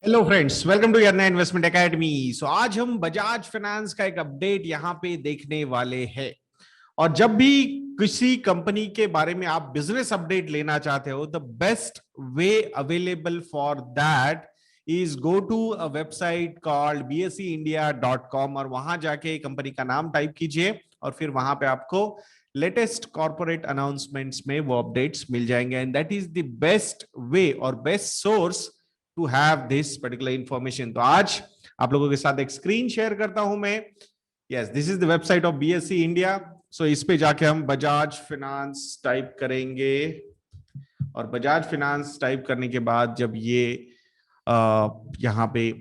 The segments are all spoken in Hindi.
Hello friends, welcome to your नया इन्वेस्टमेंट एकेडमी। सो आज हम बजाज फाइनेंस का एक अपडेट यहाँ पे देखने वाले हैं। और जब भी किसी कंपनी के बारे में आप बिजनेस अपडेट लेना चाहते हो, the best way available for that is go to a website called bseindia.com और वहां जाके कंपनी का नाम टाइप कीजिए और फिर वहां पे आपको लेटेस्ट कॉर्पोरेट अनाउंसमेंट्स में वो अपडेट्स मिल जाएंगे। And that is the best way और best source to have this particular information. तो आज आप लोगों के साथ एक स्क्रीन शेयर करता हूं मैं। Yes, this is the website of BSE India. So इस पे जाके हम बजाज फाइनेंस टाइप करेंगे और बजाज फाइनेंस टाइप करने के बाद जब ये यहाँ पे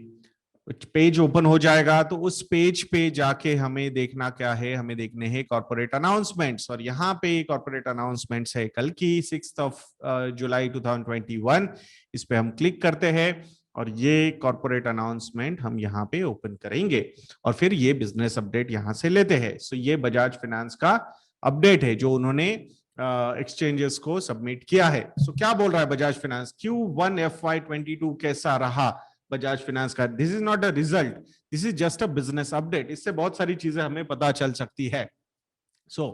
पेज ओपन हो जाएगा तो उस पेज पे जाके हमें देखना क्या है, हमें देखने हैं कॉर्पोरेट अनाउंसमेंट्स। और यहाँ पे कॉर्पोरेट अनाउंसमेंट्स है कल की 6 जुलाई 2021। इस पे हम क्लिक करते हैं और ये कॉर्पोरेट अनाउंसमेंट हम यहाँ पे ओपन करेंगे और फिर ये बिजनेस अपडेट यहाँ से लेते हैं। सो ये बजाज फाइनेंस का अपडेट है जो उन्होंने एक्सचेंजेस को सबमिट किया है। सो क्या बोल रहा है बजाज फाइनेंस, Q1 FY22 कैसा रहा बजाज फाइनेंस का। This is not a result, this is just a business update. इससे बहुत सारी चीजें हमें पता चल सकती है। So,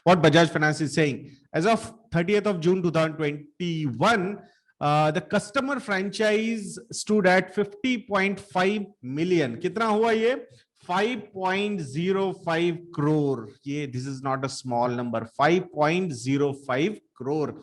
what Bajaj Finance is saying, as of 30th of June 2021, the customer franchise stood at 50.5 million. कितना हुआ ये? 5.05 crore. ये this is not a small number. 5.05 crore.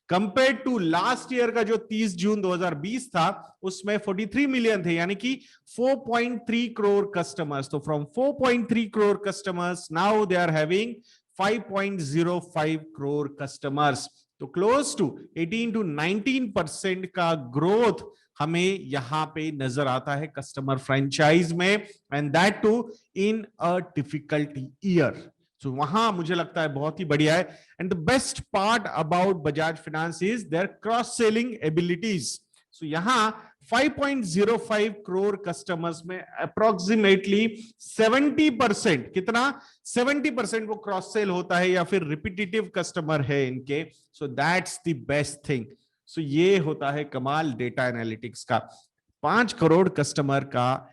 Compare to last year का जो 30 जून 2020 था उसमें 43 मिलियन थे, यानी कि 4.3 करोड़ कस्टमर्स। तो from 4.3 crore customers now they are having 5.05 crore customers. तो क्लोज टू 18 to 19% का ग्रोथ हमें यहां पे नजर आता है कस्टमर फ्रेंचाइज में, and that too in a difficult year. तो वहां मुझे लगता है बहुत ही बढ़िया है। And the best part about Bajaj finance is their cross selling abilities. So यहां 5.05 करोड़ कस्टमर्स में अप्रोक्सीमेटली 70%, कितना 70% वो क्रॉस सेल होता है या फिर रिपीटेटिव कस्टमर है इनके। So that's the best thing. सो ये होता है कमाल डेटा एनालिटिक्स का। 5 करोड़ कस्टमर का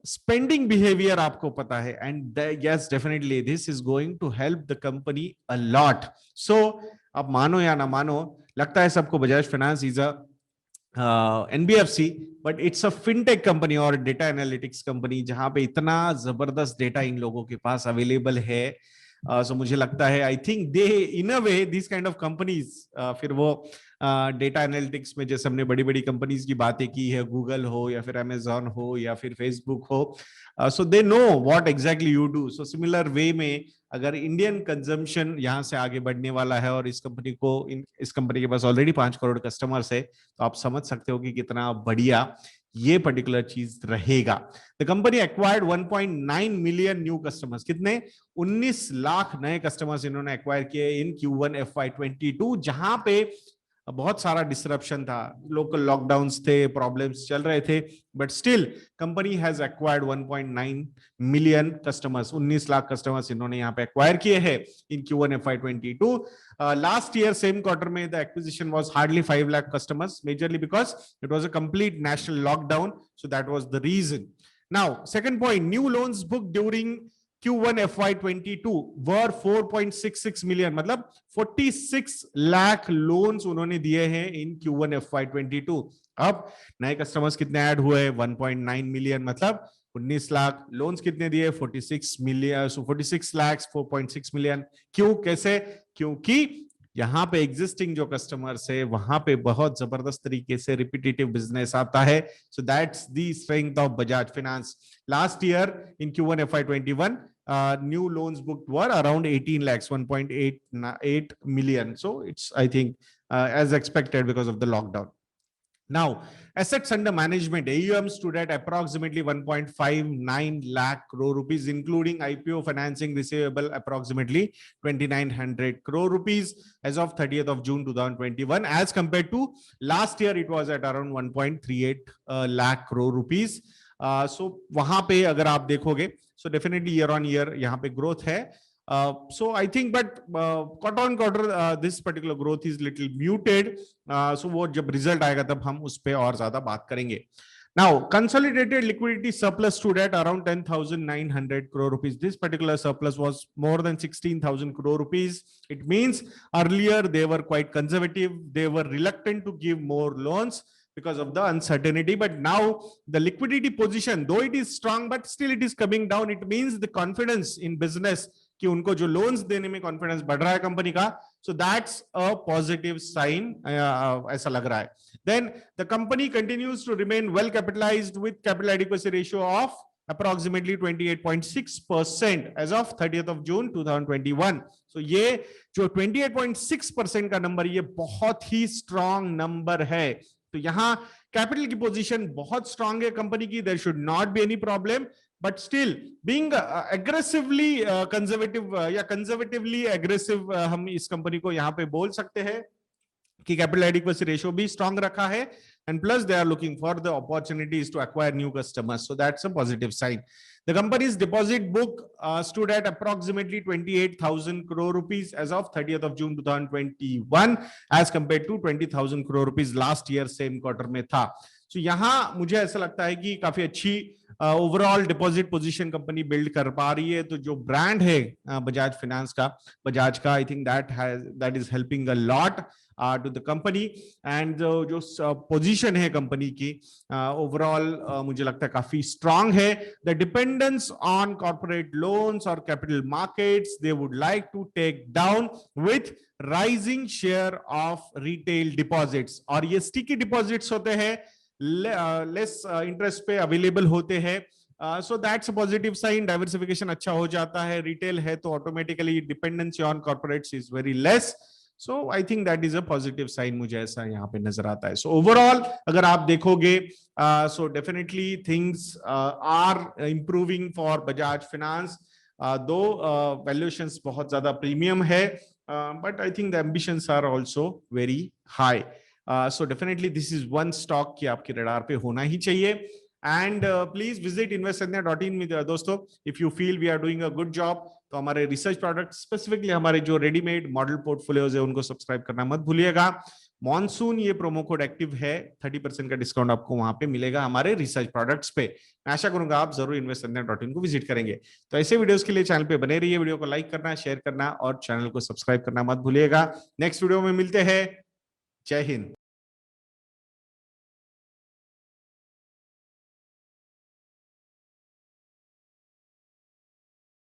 स्पेंडिंग बिहेवियर आपको पता है, and yes definitely this is going to help the company a lot. So अब मानो या ना मानो, लगता है सबको Bajaj finance is a NBFC, but it's a fintech company और डेटा एनालिटिक्स कंपनी जहां पे इतना जबरदस्त डेटा इन लोगों के पास अवेलेबल है। सो मुझे लगता है I think they in a way this kind of companies, फिर वो डेटा एनालिटिक्स में जैसे हमने बड़ी बड़ी कंपनीज की बातें की है, गूगल हो या फिर अमेजॉन हो या फिर फेसबुक हो, so they know what exactly you do. So similar way में अगर इंडियन कंजम्पशन यहाँ से आगे बढ़ने वाला है और इस कंपनी के पास ऑलरेडी 5 करोड़ कस्टमर्स है, तो आप समझ सकते हो कि कितना बढ़िया ये पर्टिकुलर चीज रहेगा। The company acquired 1.9 million new customers. कितने? 19 लाख नए कस्टमर्स इन्होंने एक्वायर किए इन Q1 FY22, जहां पे बहुत सारा डिसरप्शन था, लोकल लॉकडाउन्स थे, प्रॉब्लम्स चल रहे थे, but still company has acquired 1.9 million customers. 19 lakh customers इन्होंने यहाँ पे एक्वायर किए हैं in Q1 FY22। Last year same quarter में the acquisition was hardly 5 lakh customers, majorly because it was a complete national lockdown, so that was the reason. Now second point, new loans booked during Q1 FY22 were 4.66 million, मतलब 46 लाख लोन्स उन्होंने दिए हैं इन Q1 FY22। अब नए कस्टमर्स कितने ऐड हुए? 1.9 मिलियन, मतलब 19 लाख। लोन्स कितने दिए? 46 मिलियन, सो 46 लाख 4.6 मिलियन। क्यों, कैसे? क्योंकि यहाँ पे एग्जिस्टिंग जो कस्टमर्स है वहां पे बहुत जबरदस्त तरीके से रिपीटेटिव बिजनेस आता है। सो that's the strength of Bajaj finance. Last year in Q1 FY21 new loans booked were around 18 lakhs, 1.8 million. So it's, I think, as expected because of the lockdown. Now, assets under management, AUM stood at approximately 1.59 lakh crore rupees, including IPO financing receivable approximately 2900 crore rupees as of 30th of June 2021, as compared to last year it was at around 1.38 lakh crore rupees. So वहां पे अगर आप देखोगे, so definitely year on year यहाँ पे growth है. So I think, but quarter on quarter this particular growth is little muted. So वो जब result आएगा तब हम उस पे और ज्यादा बात करेंगे. Now, consolidated liquidity surplus stood at around 10,900 crore rupees. This particular surplus was more than 16,000 crore rupees. It means earlier they were quite conservative. They were reluctant to give more loans because of the uncertainty. But now the liquidity position, though it is strong, but still it is coming down. It means the confidence in business कि उनको जो लोन्स देने में कॉन्फिडेंस बढ़ रहा है कंपनी का, so that's a positive sign, ऐसा लग रहा है. Then the company continues to remain well capitalized with capital adequacy ratio of approximately 28.6% as of 30th of June 2021. So ये जो 28.6% का नंबर, ये बहुत ही स्ट्रॉन्ग नंबर है. तो यहाँ कैपिटल की पोजीशन बहुत स्ट्रांग है कंपनी की. There should not be any problem, but still being aggressively conservative या कंजर्वेटिवली एग्रेसिव, हम इस कंपनी को यहाँ पे बोल सकते हैं कि कैपिटल एडिक्वेसी रेशियो भी स्ट्रांग रखा है, and plus they are looking for the opportunities to acquire new customers, so that's a positive sign. The company's deposit book stood at approximately 28,000 crore rupees as of 30th of June 2021 as compared to 20,000 crore rupees last year same quarter में था. So यहाँ मुझे ऐसा लगता है कि काफी अच्छी overall deposit position company build कर पा रही है. तो जो ब्रांड है बजाज फाइनेंस का, बजाज का, I think that is helping a lot to the company, and जो पोजीशन है कंपनी की ओवरऑल मुझे लगता है काफी स्ट्रांग है. The dependence on corporate loans और capital markets they would like to take down with rising share of retail deposits. और ये स्टिकी डिपॉजिट्स होते हैं, लेस इंटरेस्ट पे अवेलेबल होते हैं. So that's a positive sign. Diversification अच्छा हो जाता है. रिटेल है तो automatically dependency on corporates is very less. So I think that is a positive sign, मुझे ऐसा यहाँ पे नजर आता है. So overall अगर आप देखोगे, so definitely things are improving for Bajaj Finance, though valuations बहुत ज्यादा premium है, but I think the ambitions are also very high. So definitely this is one stock कि आपके radar पे होना ही चाहिए. And please visit investsadnya.in में दोस्तों, if you feel we are doing a good job, तो हमारे रिसर्च प्रोडक्ट, स्पेसिफिकली हमारे जो रेडीमेड मॉडल पोर्टफोलियोज है, उनको सब्सक्राइब करना मत भूलिएगा. मॉनसून ये प्रोमो कोड एक्टिव है, 30% का डिस्काउंट आपको वहां पे मिलेगा हमारे रिसर्च प्रोडक्ट्स पे. मैं आशा करूंगा आप जरूर investsadnya.in को विजिट करेंगे. तो ऐसे वीडियोस के लिए चैनल पे बने रहिए. वीडियो को लाइक करना, शेयर करना और चैनल को सब्सक्राइब करना मत भूलिएगा. नेक्स्ट वीडियो में मिलते हैं. जय हिंद.